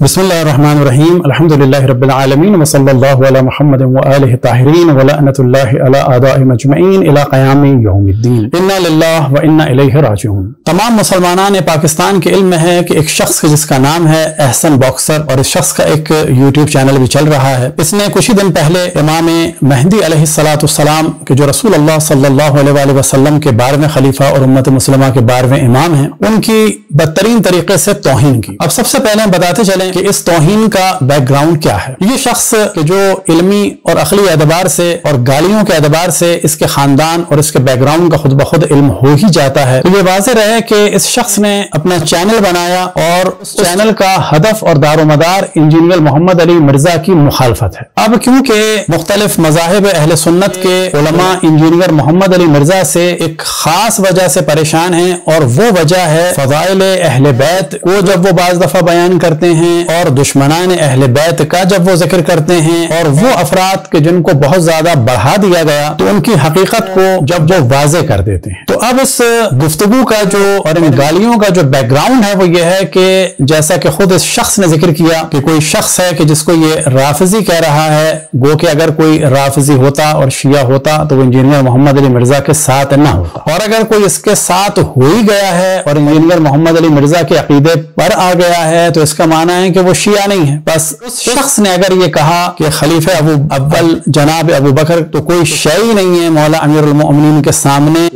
बिस्मिल्लाहिर्रहमानिर्रहीम अल्हम्दुलिल्लाहि रब्बिल आलमीन व सल्लल्लाहु अला मुहम्मद व आलिहि ताहिरीन व लअनतुल्लाहि अला आदाइ मजमईन इला क़याम यौमिद्दीन इन्ना लिल्लाहि व इन्ना इलैहि राजिऊन। तमाम मुसलमानान पाकिस्तान के इल्म है कि एक शख्स जिसका नाम है एहसन बॉक्सर और इस शख्स का एक यूट्यूब चैनल भी चल रहा है। इसने कुछ ही दिन पहले इमाम मेहदी अलैहिस्सलाम के जो रसूल अल्लाह सल्लल्लाहु अलैहि वसल्लम के 12वें खलीफा और उम्मत मुस्लिमा के 12वें इमाम हैं, उनकी बदतरीन तरीके से तौहीन की। अब सबसे पहले बताते चलें कि इस तौहीन का बैकग्राउंड क्या है। ये शख्स के जो इल्मी और अखली एतबार से और गालियों के एतबार से इसके खानदान और इसके बैकग्राउंड का खुद ब खुद इल्म हो ही जाता है, तो ये वाज़ेह रहे कि इस शख्स ने अपना चैनल बनाया और उस चैनल का हदफ और दारोमदार इंजीनियर मोहम्मद अली मिर्जा की मुखालफत है। अब क्योंकि मुख्तलिफ मज़ाहिब अहले सुन्नत के उलमा इंजीनियर मोहम्मद अली मिर्जा से एक खास वजह से परेशान हैं और वो वजह है फ़ज़ाइल अहले बैत को जब वो बाज़ दफ़ा बयान करते हैं और दुश्मनान अहले बैत का जब वो जिक्र करते हैं और वो अफराद के जिनको बहुत ज्यादा बढ़ा दिया गया तो उनकी हकीकत को जब वो वाज़े कर देते हैं। तो अब इस गुफ्तगू का जो और इन गालियों का जो बैकग्राउंड है वो ये है कि जैसा कि खुद इस शख्स ने जिक्र किया कि कोई शख्स है कि जिसको ये राफिजी कह रहा है, गो कि अगर कोई राफिजी होता और शिया होता तो वो इंजीनियर मोहम्मद अली मिर्जा के साथ ना होता, और अगर कोई इसके साथ हो ही गया है और इंजीनियर मोहम्मद अली मिर्जा के अकीदे पर आ गया है तो इसका माना है कि वो शिया नहीं है। बस उस शख्स ने अगर ये कहा कि खलीफे अबू अव्वल जनाब अबू बकर तो कोई शय ही नहीं है मौला अमीरुल मोमिनीन के सामने,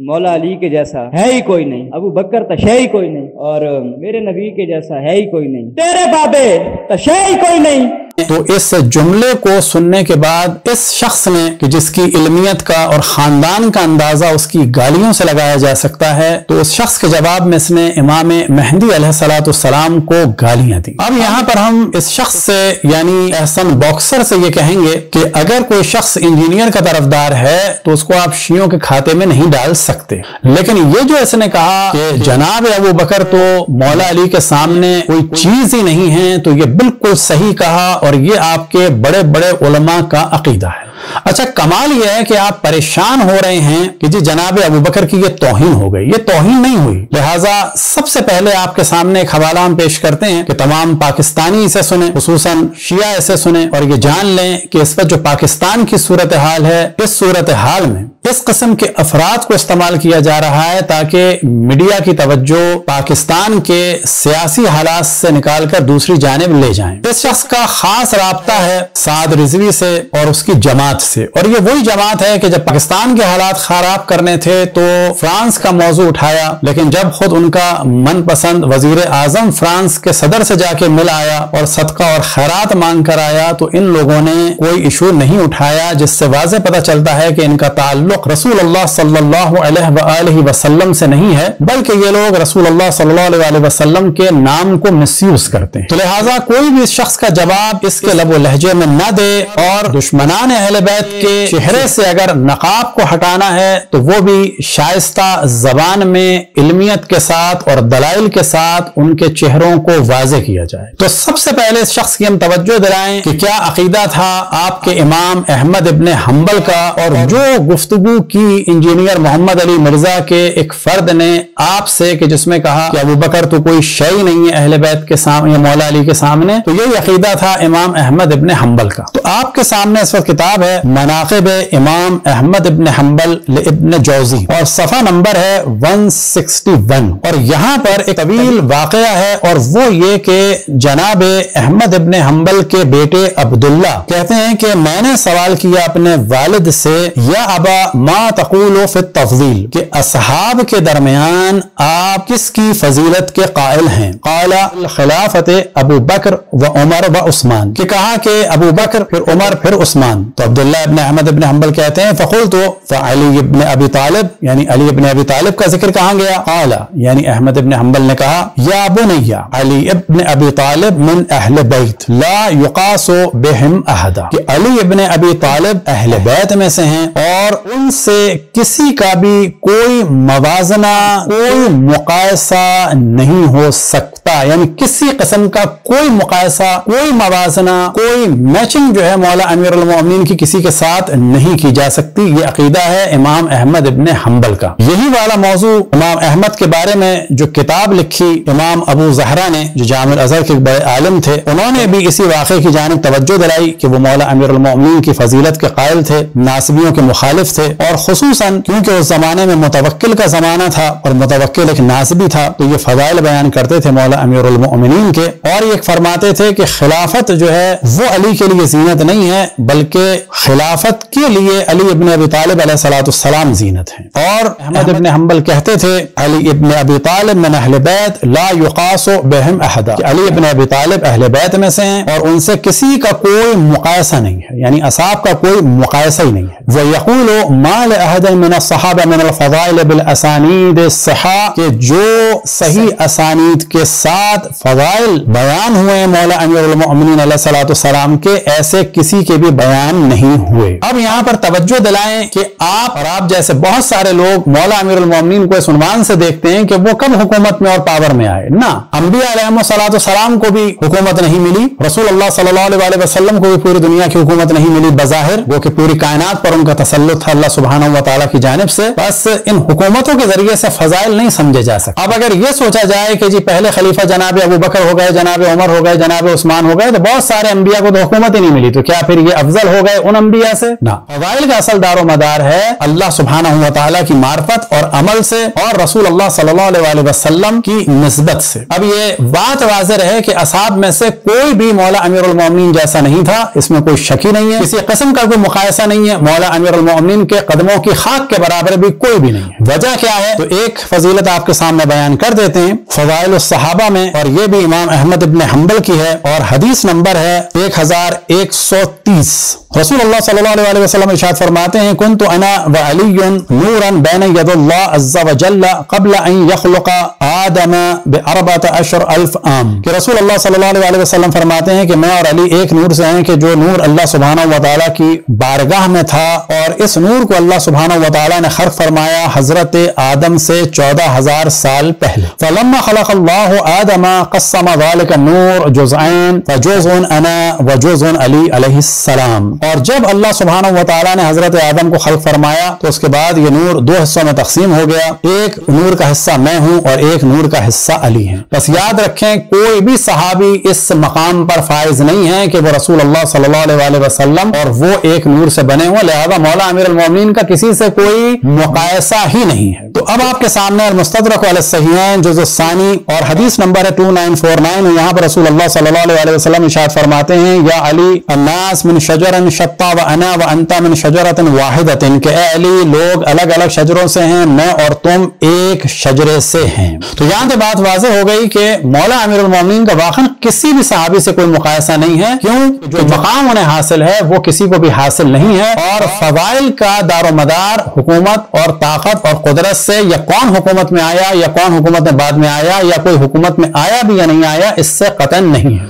मौला अली के जैसा है ही कोई नहीं, अबू बकर तशे ही कोई नहीं, और मेरे नबी के जैसा है ही कोई नहीं, तेरे बाबे तशे ही कोई नहीं। तो इस जुमले को सुनने के बाद इस शख्स ने कि जिसकी इल्मियत का और खानदान का अंदाजा उसकी गालियों से लगाया जा सकता है, तो उस शख्स के जवाब में इसने इमाम मेहदी अलैहिस्सलाम को गालियां दी। अब यहाँ पर हम इस शख्स से यानी एहसन बॉक्सर से ये कहेंगे कि अगर कोई शख्स इंजीनियर का तरफदार है तो उसको आप शियों के खाते में नहीं डाल सकते, लेकिन ये जो इसने कहा कि जनाब अबू बकर तो मौला अली के सामने कोई चीज ही नहीं है, तो ये बिल्कुल सही कहा और ये आपके बड़े बड़े उलमा का अकीदा है। अच्छा, कमाल यह है कि आप परेशान हो रहे हैं कि जी जनाब अबू बकर की ये तौहीन हो गई। ये तौहीन नहीं हुई। लिहाजा सबसे पहले आपके सामने एक हवाला हम पेश करते हैं कि तमाम पाकिस्तानी इसे सुने, खुसूसन शिया इसे सुने और ये जान लें कि इस पर जो पाकिस्तान की सूरत हाल है, इस सूरत हाल में इस किस्म के अफराद को इस्तेमाल किया जा रहा है ताकि मीडिया की तवज्जो पाकिस्तान के सियासी हालात से निकालकर दूसरी जानिब ले जाएं। इस शख्स का खास राब्ता है साद रिजवी से और उसकी जमात से, और ये वही जमात है कि जब पाकिस्तान के हालात खराब करने थे तो फ्रांस का मौजू उठाया, लेकिन जब खुद उनका मनपसंद वजीर आजम फ्रांस के सदर से जाके मिल आया और सदका और खैरात मांग कर आया तो इन लोगों ने कोई इशू नहीं उठाया, जिससे वाज़ेह पता चलता है कि इनका ताल्लुक रसूल अल्लाह सल्लल्लाहु अलैहि वसल्लम से नहीं है, बल्कि ये लोग रसूल अल्लाह सल्लल्लाहु अलैहि वसल्लम के नाम को मिसयूज करते हैं। तो लिहाजा कोई भी इस शख्स का जवाब इसके लबो लहजे में न दे, और दुश्मनान अहले बैत के चेहरे से अगर नकाब को हटाना है तो वो भी शाइस्ता जबान में इल्मियत के साथ और दलाइल के साथ उनके चेहरों को वाज़ेह किया जाए। तो सबसे पहले इस शख्स की हम तवज्जो दिलाएं कि क्या अकीदा था आपके इमाम अहमद इब्न हंबल का, और जो गुफ्तगू की इंजीनियर मोहम्मद अली मिर्जा के एक फर्द ने आपसे कि जिसमें कहा कि अबू बकर तो कोई शय नहीं है अहले बैत के सामने, मौला अली के सामने, तो यही अकीदा था इमाम अहमद इब्न हंबल का। तो आपके सामने इस वक्त किताब है मनाक़िब इमाम अहमद इब्न हंबल इब्न जौजी और सफ़ा नंबर है 161, और यहाँ पर एक तवील वाक़या है और वो ये कि जनाब अहमद इब्न हंबल के बेटे अब्दुल्ला कहते हैं कि मैंने सवाल किया अपने वालिद से, या अबा मा तक़ूलु फ़ी तफ़ज़ील, कि असहाब के दरमियान आप किसकी फजीलत के कायल हैं? क़ाला खिलाफत अबू बकर व उमर व उस्मान, कि कहा कि अबू बकर फिर उमर फिर उस्मान। तो अब्दुल्ला इब्न अहमद इब्न हंबल कहते हैं फ़क़ुल्तु फ़अली इब्न अबी तालिब, यानी अली इब्न अबी तालिब का जिक्र कहाँ गया? क़ाला, यानी अहमद इब्न हंबल ने कहा या बुनैया अली इब्न अबी तालिब मिन अहले बैत ला युक़ासु बिहिम अहदा, कि अली इब्न अबी तालिब अहले बैत में से हैं और उनसे किसी का भी कोई मवाजना, कोई मुकायसा नहीं हो सकता। यानी किसी किस्म का कोई मुकायसा, कोई मवाजना, कोई मैचिंग जो है मौला अमीरुल मोमिनीन की किसी के साथ नहीं की जा सकती। ये अकीदा है इमाम अहमद इब्ने हंबल का। यही वाला मौजू इमाम अहमद के बारे में जो किताब लिखी इमाम अबू ज़हरा ने, जो जामिल अज़हर के बड़े आलिम थे, उन्होंने भी इसी वाक़े की जानिब तवज्जो दिलाई कि वो मौला अमीरुल मोमिनीन की फजीलत के कायल थे, नासिबियों के मुखालिफ थे, और खुसूसन क्योंकि उस जमाने में मुतवक्किल का जमाना था और मुतवक्किल एक नासिबी था, तो ये फजाइल बयान करते थे मौला अमीरुल मोमिनीन के। और ये फरमाते थे कि खिलाफत जो है वो अली के लिए जीनत नहीं है, बल्कि खिलाफत के लिए अली इब्ने अबी तालिब अलैहिस्सलाम जीनत है। और अहमद इब्ने हंबल कहते थे अली इब्ने अबी तालिब मिन अहले बैत ला युकासु बिहिम अहदा, अली इब्ने अबी तालिब अहले बैत में से हैं और उनसे किसी का कोई मुकायसा नहीं है, यानी असाब का कोई मुकायसा ही नहीं है। व यक़ूलु मा ल अहदिन मिन अस्सहाबा मिन अल-फ़ज़ाइल बिल असानीद सहा, कि जो सही असानीद के साथ फज़ाइल बयान हुए मौला अमीरुल मोमिनीन अलैहिस्सलाम के, ऐसे किसी के भी बयान नहीं हुए। अब यहाँ पर तवज्जो दिलाएं कि आप और आप जैसे बहुत सारे लोग मौला अमीरुल मोमिनीन को इस उन्वान से देखते हैं कि वो कब हुकूमत में और पावर में आए। ना, अंबिया अलैहिस्सलाम को भी हुकूमत नहीं मिली, रसूलुल्लाह सल्लल्लाहु अलैहि वसल्लम को भी पूरी दुनिया की हुकूमत नहीं मिली बज़ाहिर, वो कि पूरी कायनात पर उनका तसल्लुत था अल्लाह सुब्हानहू व तआला की जानिब से। बस इन हुकूमतों के जरिए से फजाइल नहीं समझे जा सकते। अब अगर ये सोचा जाए कि जी पहले खलीफा जनाब अबू बकर हो गए, जनाब उमर हो गए, जनाब उस्मान हो गए, तो बहुत सारे अंबिया को तो हुकूमत ही नहीं मिली, तो क्या फिर ये अफजल हो गए उन अंबिया से? ना, फजाइल का असल दारो मदार है अल्लाह सुब्हानहू व तआला की मार्फत और अमल से और रसूलुल्लाह सल्लल्लाहु अलैहि वसल्लम की निस्बत से। अब ये बात वाज़ेह है कि असहाब में से कोई भी मौला अमीरुल मोमिनीन जैसा नहीं था, इसमें कोई शक ही नहीं है, किसी किस्म का कोई मुकायसा नहीं है, मौला अमीरुल मोमिनीन के कदमों की खाक के बराबर भी कोई भी नहीं है। वजह क्या है? तो एक फजीलत आपके सामने बयान कर देते हैं फज़ाइल उस-सहाबा में, और ये भी इमाम अहमद इब्ने हंबल की है और हदीस नंबर है 1130। रसूलुल्लाह सल्लल्लाहु अलैहि वसल्लम इरशाद फरमाते हैं कुन्तु अना व अलीयुन नूरन बैन यदिल्लाह अज़्ज़ा व जल्ला क़ब्ल अन यख़्लुक़ आदम बिअरबअत अशर अल्फ आम, कि रसूलुल्लाह सल्लल्लाहु अलैहि वसल्लम फरमाते हैं कि मैं और अली एक नूर से हैं कि जो नूर अल्लाह सुब्हानहू व तआला की बारगाह में था, और इस नूर को अल्लाह सुब्हानहू व तआला ने खल्क़ फरमाया हजरत आदम से 14,000 साल पहले। फलम्मा खलक़ल्लाहु आदम क़स्सम ज़ालिका नूर जुज़अैन फ़जुज़उन अना व जुज़उन अली अलैहिस्सलाम, और जब अल्लाह सुब्हानहू व तआला ने हजरत आदम को खल्क़ फरमाया तो उसके बाद ये नूर दो हिस्सों में तक़सीम हो गया, एक नूर का हिस्सा मैं हूं और एक नूर का हिस्सा अली है। बस याद रखें कोई भी सहाबी इस मकाम पर फाइज नहीं है कि वो रसूलुल्लाह सल्लल्लाहु अलैहि वसल्लम और वो एक नूर से बने हुए, लिहाजा मौला अमीरुल मोमिनीन का किसी से कोई मुकायसा ही नहीं है। तो अब आपके सामने अल-मुस्तदरक अल-सहीहैन जुज़ सानी और हदीस नंबर है 2949, यहाँ पर रसूलुल्लाह सल्लल्लाहु अलैहि वसल्लम इरशाद फरमाते हैं या अली अन्नास मिन शजरन शत्ता व अना व अंता मिन शजरतिन वाहिदतिन, के अली लोग अलग अलग शजरों से हैं, मैं और तुम एक शजरे से हैं। तो यहाँ से बात वाज़ेह हो गई कि मौला अमीरुल मोमिनीन का वाक़ई किसी भी सहाबी से कोई मुकायसा नहीं है, क्यों? जो मकाम उन्हें हासिल है वो किसी को भी हासिल नहीं है, और फज़ाइल का दारोमदार हुकूमत और ताकत और कुदरत से, या कौन हुकूमत में आया या कौन हुकूमत में बाद में आया या कोई हुकूमत में आया भी या नहीं आया, इससे कतई नहीं है।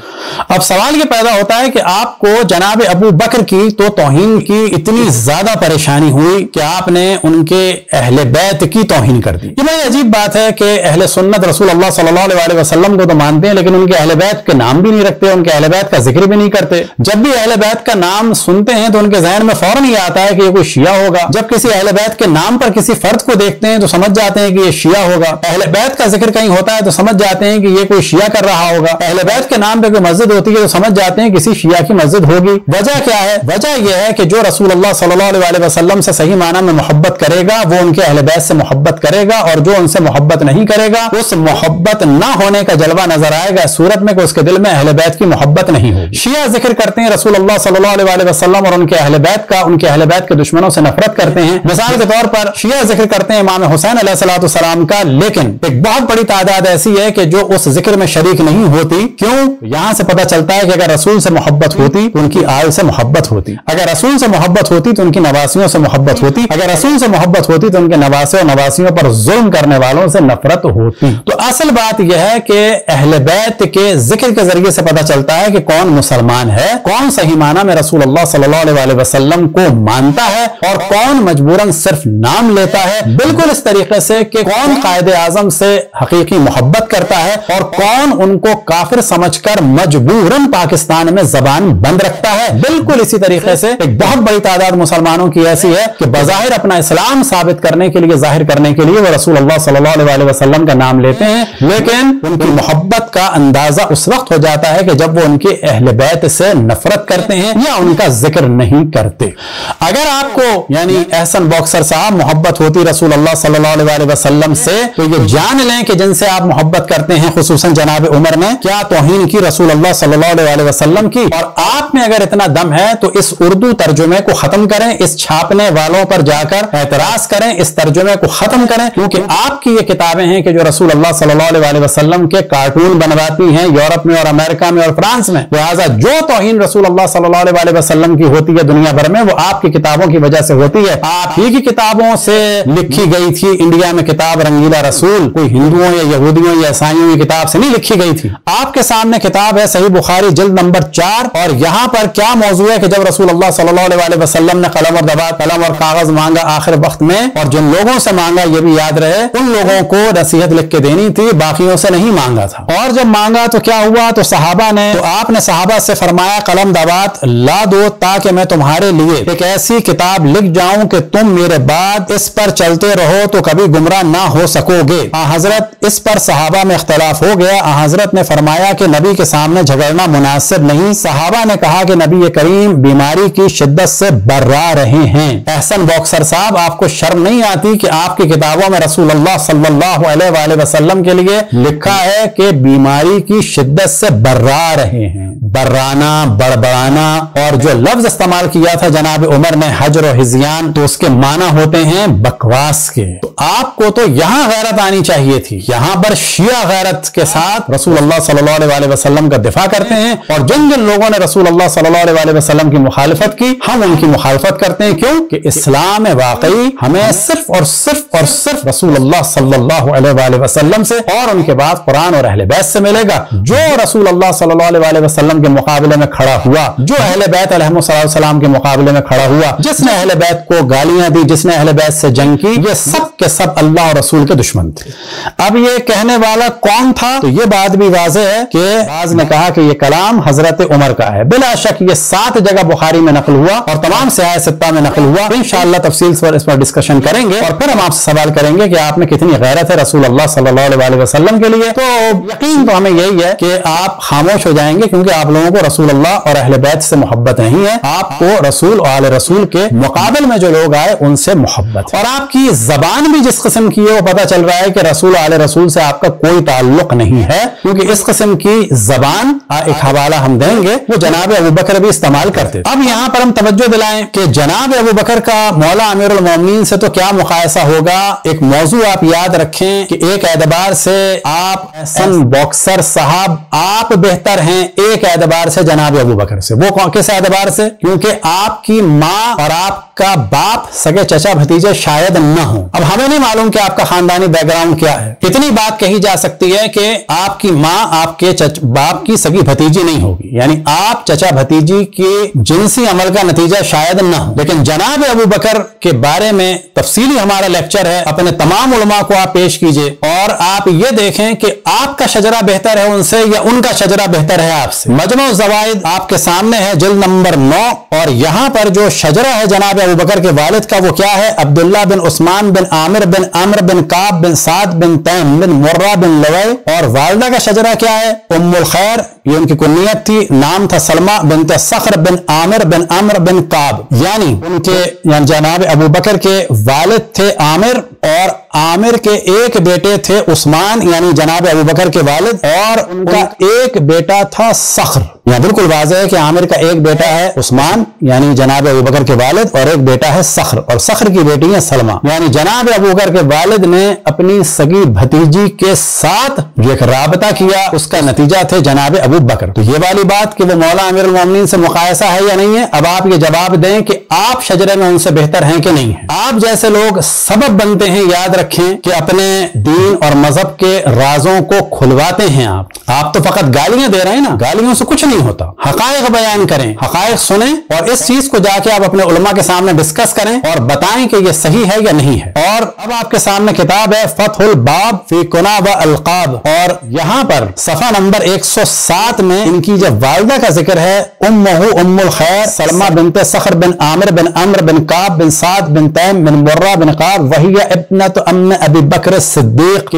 अब सवाल ये पैदा होता है कि आपको जनाब अबू बकर की तो तौहीन की इतनी ज्यादा परेशानी हुई कि आपने उनके अहले बैत की तौहीन कर दी। ये बड़ी अजीब बात है कि अहले सुन्नत रसूलुल्लाह सल्लल्लाहु अलैहि वसल्लम को तो मानते हैं, लेकिन उनके अहले बैत के नाम भी नहीं रखते, उनके अहले बैत का जिक्र भी नहीं करते। जब भी अहले बैत का नाम सुनते हैं तो उनके जहन में फौरन ये आता है कि ये कोई शिया होगा। जब किसी अहले बैत के नाम पर किसी फर्द को देखते हैं तो समझ जाते हैं कि ये शिया होगा। अहले बैत का जिक्र कहीं होता है तो समझ जाते हैं कि ये कोई शिया कर रहा होगा। अहले बैत के नाम पे कोई मस्जिद होती है तो समझ जाते हैं किसी शिया की मस्जिद होगी। वजह क्या है? वजह यह है कि जो रसूलुल्लाह सल्लल्लाहु अलैहि वसल्लम से सही माना में मोहब्बत करेगा वो उनके अहले बैत से मोहब्बत करेगा, और जो उनसे मोहब्बत नहीं करेगा उस मोहब्बत ना होने का जलवा नजर आएगा सूरत में कि उसके दिल में अहले बैत की मोहब्बत नहीं होगी। शिया जिक्र करते हैं रसूलुल्लाह सल्लल्लाहु अलैहि वसल्लम और उनके अहले बैत का, उनके अहले बैत के दुश्मनों से नफरत करते हैं। मिसाल के तौर पर शिया जिक्र करते हैं इमाम हुसैन अलैहिस्सलाम का, लेकिन एक बहुत बड़ी तादाद ऐसी है कि जो उस जिक्र में शरीक नहीं होती। क्यों? यहां से पता चलता है कि अगर रसूल से मोहब्बत होती तो उनकी आल से मोहब्बत होती, अगर रसूल से मोहब्बत होती तो उनकी नवासियों से मोहब्बत होती, अगर रसूल से मोहब्बत होती तो उनके नवासे और नवासियों पर जुल्म करने वालों से नफरत होती। तो असल बात यह है कि अहले बैत के जिक्र के जरिए से पता चलता है कि कौन मुसलमान है, कौन सही माना में रसूलुल्लाह सल्लल्लाहु अलैहि वसल्लम को मानता है और कौन मजबूरन सिर्फ नाम लेता है। बिल्कुल इस तरीके से कि कौन कायदे आजम से हकीकी मोहब्बत करता है और कौन उनको काफिर समझकर मजबूरन पाकिस्तान में जबान बंद रखता है। बिल्कुल इसी तरीके से एक बहुत बड़ी तादाद मुसलमानों की ऐसी है कि बज़ाहिर अपना इस्लाम साबित करने के लिए, जाहिर करने के लिए वो रसूलुल्लाह सल्लल्लाहु अलैहि वसल्लम का नाम लेते हैं, लेकिन उनकी मोहब्बत का अंदाजा उस वक्त हो जाता है कि जब वो उनके अहले बैत से नफरत करते हैं या उनका जिक्र नहीं करते। अगर आपको यानी एहसन बॉक्सर साहब मोहब्बत होती रसूलुल्लाह सल्लल्लाहु अलैहि वसल्लम से, तो ये जान लें कि जिनसे आप मोहब्बत करते हैं खुसूसन जनाब उमर ने क्या तौहीन की रसूलुल्लाह सल्लल्लाहु अलैहि वसल्लम की। और आप में अगर इतना दम है तो इस उर्दू तर्जुमे को खत्म करें, इस छापने वालों पर जाकर एतराज करें, इस तर्जुमे को खत्म करें, क्योंकि आपकी ये किताबें हैं कि जो रसूलुल्लाह सल्लल्लाहु अलैहि वसल्लम के कार्टून बनवाती हैं यूरोप में और अमेरिका में और फ्रांस में। लिहाजा जो तौहीन रसूलुल्लाह सल्लल्लाहु अलैहि वसल्लम की होती है दुनिया भर में, वो आपकी किताबों की वजह से होती है। आप ही की किताबों से लिखी गई थी इंडिया में किताब रंगीला रसूल, कोई हिंदुओं या यहूदियों या ईसाइयों की किताब से नहीं लिखी गई थी। आपके सामने किताब है सही बुखारी जिल्द नंबर 4, और यहां पर क्या मौजू है कि जब रसूलुल्लाह सल्लल्लाहु अलैहि वसल्लम ने कलम और दबात, कलम और कागज मांगा आखिर वक्त में, और जिन लोगों से मांगा ये भी याद रहे, उन लोगों को नसीहत लिख के देनी थी, बाकियों से नहीं मांगा था। और जब मांगा तो क्या हुआ, तो सहाबा ने, तो आपने सहाबा से फरमाया कलम दबात ला दो ताकि मैं तुम्हारे लिए एक ऐसी किताब लिख जाऊं कि तुम मेरे बाद इस पर चलते रहो तो कभी गुमराह ना हो सकोगे। हजरत इस पर सहाबा में इख्तलाफ हो गया। हजरत ने फरमाया कि नबी के सामने झगड़ना मुनासिब नहीं। सहाबा ने कहा कि नबी करीम बीमारी की शिद्दत से बर्रा रहे हैं। एहसन बॉक्सर साहब, आपको शर्म नहीं आती कि आपकी किताबों में रसूलुल्लाह सल्लल्लाहु अलैहि वसल्लम के लिए लिखा है कि बीमारी की शिद्दत से बर्रा रहे हैं। बर्राना, बड़बड़ाना, और जो लफ्ज इस्तेमाल किया था जनाब उमर ने हजर और हिज़यान, तो उसके माना होते हैं बकवास के। तो आपको तो यहां गैरत आनी चाहिए थी। यहां पर शिया गैरत के साथ रसूलुल्लाह सल्लल्लाहु अलैहि वसल्लम का दिफा करते हैं, और जिन जिन लोगों ने रसूलुल्लाह सल्लल्लाहु अलैहि वसल्लम की मुखालिफत की, हम उनकी मुखालिफत करते हैं। क्यों कि इस्लाम में वाकई हमें सिर्फ और सिर्फ और सिर्फ रसूलुल्लाह सल्लल्लाहु अलैहि वसल्लम से और उनके बाद कुरान और अहले बैत से मिलेगा। जो रसूलुल्लाह सल्लल्लाहु अलैहि वसल्लम के मुकाबले में खड़ा हुआ, जो अहले बैत अलैहिस्सलाम के मुकाबले में खड़ा हुआ, जिसने अहले बैत को गालियां दी, जिसने अहले बैत से जंग की, ये सब के सब अल्लाह और रसूल के दुश्मन थे। अब ये कहने वाला कौन था, तो ये बात भी वाज़ेह है कि बाज़ ने कहा कि ये कलाम हजरत उमर का है। बिला शक ये 7 जगह बुखारी में नकल हुआ और तमाम सियाह सित्ता में नकल हुआ। इंशाअल्लाह तफसील पर इस पर डिस्कशन करेंगे और फिर हम आपसे सवाल करेंगे कि आप में कितनी गैरत है रसूलुल्लाह सल्लल्लाहु अलैहि वसल्लम के लिए। तो यकीन तो हमें यही है कि आप खामोश हो जाएंगे, क्योंकि आप लोगों को रसूलुल्लाह और अहले बैत से मोहब्बत नहीं है। आपको रसूल और आले रसूल के मुकाबले में जो लोग आए उनसे मोहब्बत है। और आपकी जबान भी जिस किस्म की है वो पता चल रहा है कि रसूल आले रसूल से आपका कोई ताल्लुक नहीं है, क्योंकि इस किस्म की जबान एक हवाला हम देंगे वो जनाब अबू बकर भी इस्तेमाल करते थे। अब यहाँ पर हम तवज्जो दिलाएं कि जनाब अबू बकर का मौला अमीरुल मोमिनीन से तो क्या मुकायसा होगा। एक मौजू आप याद रखें कि एक एतबार से आप एहसन बॉक्सर साहब आप बेहतर हैं, एक एतबार से जनाब अबू बकर से। वो किस एतबार से? क्योंकि आपकी माँ और आपका बाप सगे चचा भतीजे शायद न हो। अब हमें नहीं मालूम कि आपका खानदानी बैकग्राउंड क्या है। इतनी बात कही जा सकती है कि आपकी माँ आपके बाप की सगी भतीजी नहीं होगी, यानी आप चचा भतीजी के जिनसी अमल का नतीजा शायद न हो। लेकिन जनाब अबू बकर के बारे में तफसीली हमारा लेक्चर है, अपने तमाम उलमा को आप पेश कीजिए और आप ये देखें कि आपका शजरा बेहतर है उनसे या उनका शजरा बेहतर है आपसे। मजमू ज़वाइद आपके सामने है जिल्द नंबर 9, और यहां पर जो शजरा है जनाब अबू बकर के वालिद का वो क्या है? अब्दुल्ला बिन उस्मान बिन आमिर बिन अम्र बिन काब बिन साद बिन तैम बिन मुर्रा बिन लवै। और वालिदा का शजरा क्या है? उम्मुल खैर, ये उनकी कुन्नियत थी, नाम था सलमा बिनत सख्र बिन आमिर बिन अम्र बिन काब। यानी उनके जनाब अबू बकर के वालिद थे आमिर, और आमिर के एक बेटे थे उस्मान यानी जनाब अबू बकर के वालिद, और उनका एक बेटा था सख्र। यहाँ बिल्कुल वाज़ेह है कि आमिर का एक बेटा है उस्मान यानी जनाब अबू बकर के वालिद, और एक बेटा है सख्र, और सख्र की बेटी है सलमा। यानी जनाब अबू बकर के वालिद ने अपनी सगी भतीजी के साथ एक राबता किया, उसका नतीजा थे जनाब अबू बकर। तो ये वाली बात कि वो मौला अमीर अल मोमिनीन से मुकायसा है या नहीं है, अब आप ये जवाब दें कि आप शजरे में उनसे बेहतर हैं कि नहीं है। आप जैसे लोग सबब बनते हैं, याद रखें कि अपने दीन और मजहब के राजों को खुलवाते हैं। आप तो फकत गालियां दे रहे हैं ना, गालियों से कुछ नहीं होता। हकायक बयान करें, हकायक सुने और इस चीज को जाके आप अपने उलमा के सामने डिस्कस करें और बताएं कि ये सही है या नहीं है। और अब आपके सामने किताब है फतहुल बाब फी कुना व अलकाब, और यहाँ पर सफा नंबर 107 में इनकी जब वालिदा का जिक्र है, उम्मुहु उम्मुल खैर सलमा बिनते सखर बिन आमिर बिन अम्र बिन काब बिन साद बिन तैम बिन मुर्रा बिन काब वहिया इब्नत अम्म अबी बकर सिद्दीक, कि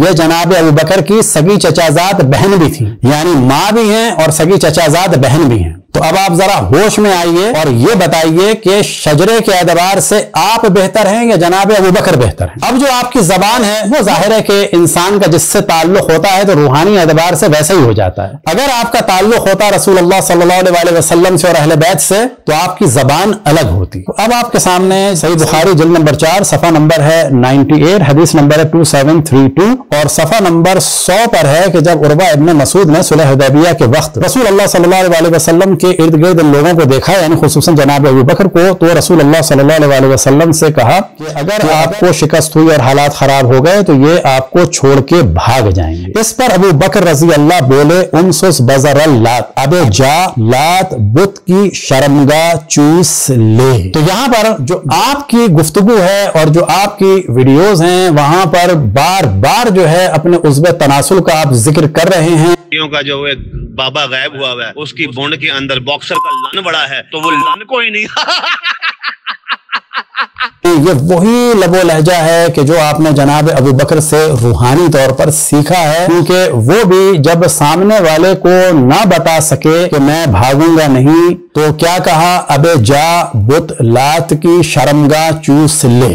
ये जनाब अबू बकर की सगी चचाजाद बहन भी थी, यानी माँ भी हैं और सगी चचाजाद बहन भी हैं। तो अब आप जरा होश में आइए और ये बताइए कि शजरे के एतबार से आप बेहतर हैं या जनाब अबू बकर बेहतर हैं। अब जो आपकी जबान है वो जाहिर है कि इंसान का जिससे ताल्लुक होता है तो रूहानी एतबार से वैसा ही हो जाता है। अगर आपका ताल्लुक होता रसूलुल्लाह सल्लल्लाहु अलैहि वसल्लम से और अहले बैत से तो आपकी जबान अलग होती। तो अब आपके सामने सही बुखारी जिल्द नंबर 4 सफा नंबर है 98, हदीस नंबर है 2732 और सफा नंबर 100 पर है कि जब उर्वा इब्न मसूद ने सुलह हुदैबिया के वक्त रसूलुल्लाह सल्लल्लाहु अलैहि वसल्लम के इर्द गिर्द इन लोगों को देखा, यानी खुसूसन जनाब अबू बकर को, तो रसूलुल्लाह सल्लल्लाहु अलैहि वसल्लम से कहा कि अगर आपको शिकस्त हुई और हालात खराब हो गए तो ये आपको छोड़ के भाग जाएंगे। इस पर अबू बकर रजी अल्लाह बोले, उनसुस बजर लात, अबे जा लात बुत की शर्मगाह चूस ले। तो यहाँ पर जो आपकी गुफ्तगू है और जो आपकी वीडियोज हैं वहां पर बार बार जो है अपने उज़्व तनासुल का आप जिक्र कर रहे हैं का जो एक बाबा गायब हुआ है उसकी बोंड के अंदर बॉक्सर का लन बड़ा है तो वो लन को ही नहीं ये वही लबो लहजा है कि जो आपने जनाब अबू बकर से रूहानी तौर पर सीखा है, क्योंकि वो भी जब सामने वाले को ना बता सके कि मैं भागूंगा नहीं तो क्या कहा, अबे जा बुत लात की शर्मगाह चूस ले।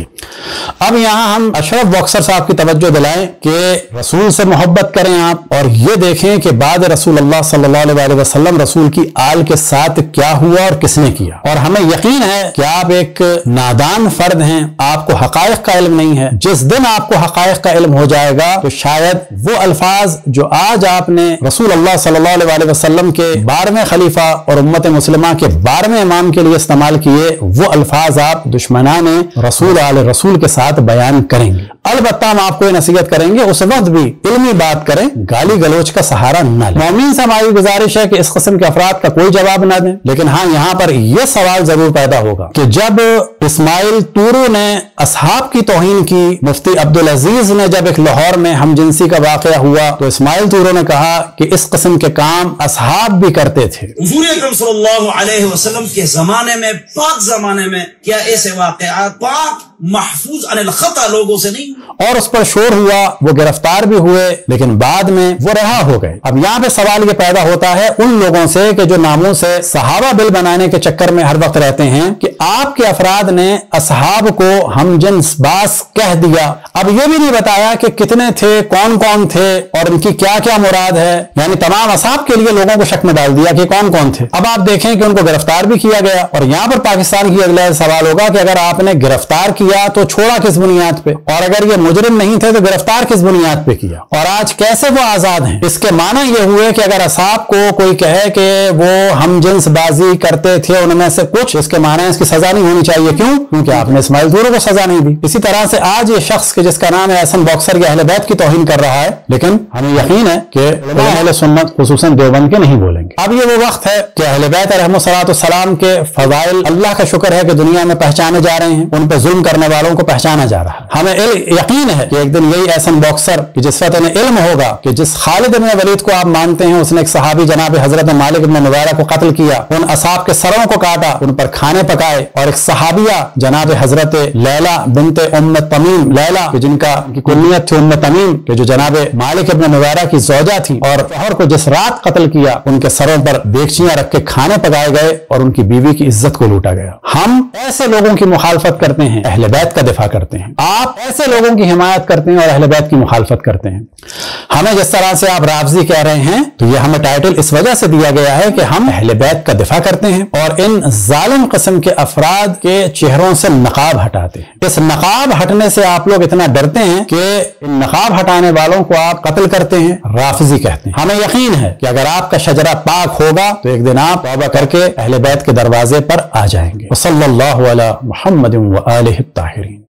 अब यहां हम अशरफ बॉक्सर साहब की तवज्जो दिलाएं कि रसूल से मोहब्बत करें आप और ये देखें कि बाद रसूलुल्लाह सल्लल्लाहु अलैहि वसल्लम रसूल की आल के साथ क्या हुआ और किसने किया। और हमें यकीन है कि आप एक नादान फर्द हैं, आपको हकायक का इल्म नहीं है। जिस दिन आपको हकायक का इल्म हो जाएगा तो शायद वो अल्फाज जो आज आपने रसूलुल्लाह सल्लल्लाहु अलैहि वसल्लम के 12वें खलीफा और उम्मत मुस्लिमा के 12वें इमाम के लिए इस्तेमाल किए, वो अल्फाज आप दुश्मनाने रसूल आले रसूल के साथ बयान करेंगे। अलबत्ता हम आपको नसीहत करेंगे उस वक्त भी इल्मी बात करें, गाली गलोच का सहारा न लें। मोमिन से हमारी गुजारिश है कि इस किस्म के अफराद का कोई जवाब न दें, लेकिन हाँ यहाँ पर यह सवाल जरूर पैदा होगा कि जब इस्माइल तूरू ने असहाब की तौहीन की, मुफ्ती अब्दुल अजीज ने जब एक लाहौर में हमजिनसी का वाकया हुआ तो इस्माइल तूरू ने कहा कि इस किस्म के काम असहाब भी करते थे। हुजूर अकरम सल्लल्लाहु अलैहि वसल्लम के जमाने में, पाक जमाने में क्या ऐसे वाकयात पाक महफूज अनिल खता लोगों से नहीं, और उस पर शोर हुआ, वो गिरफ्तार भी हुए लेकिन बाद में वो रहा हो गए। अब यहाँ पे सवाल ये पैदा होता है उन लोगों से कि जो नामों से सहाबा बिल बनाने के चक्कर में हर वक्त रहते हैं कि आपके अफराद ने असहाब को हमजिन्स बास कह दिया। अब ये भी नहीं बताया कि कितने थे, कौन कौन थे और इनकी क्या क्या मुराद है, यानी तमाम असहाब के लिए लोगों को शक में डाल दिया कि कौन कौन थे। अब आप देखें कि उनको गिरफ्तार भी किया गया और यहाँ पर पाकिस्तान की अगला सवाल होगा कि अगर आपने गिरफ्तार किया तो छोड़ा किस बुनियाद पे, और अगर ये मुजरिम नहीं थे तो गिरफ्तार किस बुनियाद पे किया, और आज कैसे वो आजाद हैं। इसके माना ये हुए कि अगर असहाब को कोई कहे कि वो हमजिन्स बाजी करते थे उनमें से कुछ, इसके माना इसकी सजा नहीं होनी चाहिए। क्यों? क्योंकि आपने इस्माइल तूरू को सजा नहीं दी। इसी तरह से आज ये शख्स के जिसका नाम है एहसन बॉक्सर के अहले बैत की तौहीन कर रहा है, लेकिन हमें यकीन है कि अहले सुन्नत खुसूसन देवबंद के नहीं बोलेंगे। अब ये वो वक्त है कि अहले बैत अलैहिस्सलाम के फजाइल अल्लाह का शुक्र है कि दुनिया में पहचाने जा रहे हैं, उन पर जुल्म करने वालों को पहचाना जा रहा है। हमें यकीन है कि एक दिन यही एहसन बॉक्सर कि जिस वक्त इन्हें इल्म होगा कि जिस खालिद इब्न वलीद को आप मानते हैं उसने एक सहाबी जनाब हजरत मालिक इब्न नुवैरा को कत्ल किया, उन असहाब के सरों को काटा, उन पर खाने पकाए, और एक सहाबिया जनाब हजरत लैला बिनते उम्म तमीम, लैला जिनका कुनियत थी उम्म तमीम, कि जो जनाब मालिक इब्न नुवैरा की ज़ौजा थी, और शौहर को जिस रात कत्ल किया उनके सरों पर देगचियां रख के खाने पकाए गए और उनकी बीवी की इज्जत को लूटा गया। हम ऐसे लोगों की मुखालफत करते हैं, अहले अहले बैत का दिफा करते हैं, आप ऐसे लोगों की हिमायत करते हैं और अहले बैत की मुखालफत करते हैं। हमें जिस तरह से आप राफजी कह रहे हैं, तो यह हमें टाइटल इस वजह से दिया गया है कि हम अहले बैत का दिफा करते हैं और इन जालिम किस्म के अफराद के चेहरों से नकाब हटाते हैं। इस नकाब हटने से आप लोग इतना डरते हैं कि इन नकाब हटाने वालों को आप कत्ल करते हैं, राफजी कहते हैं। हमें यकीन है कि अगर आपका शजरा पाक होगा तो एक दिन आप तौबा करके अहले बैत के दरवाजे पर आ जाएंगे। सल्लल्लाहु अला मुहम्मद व आलिहि ताहिरीन।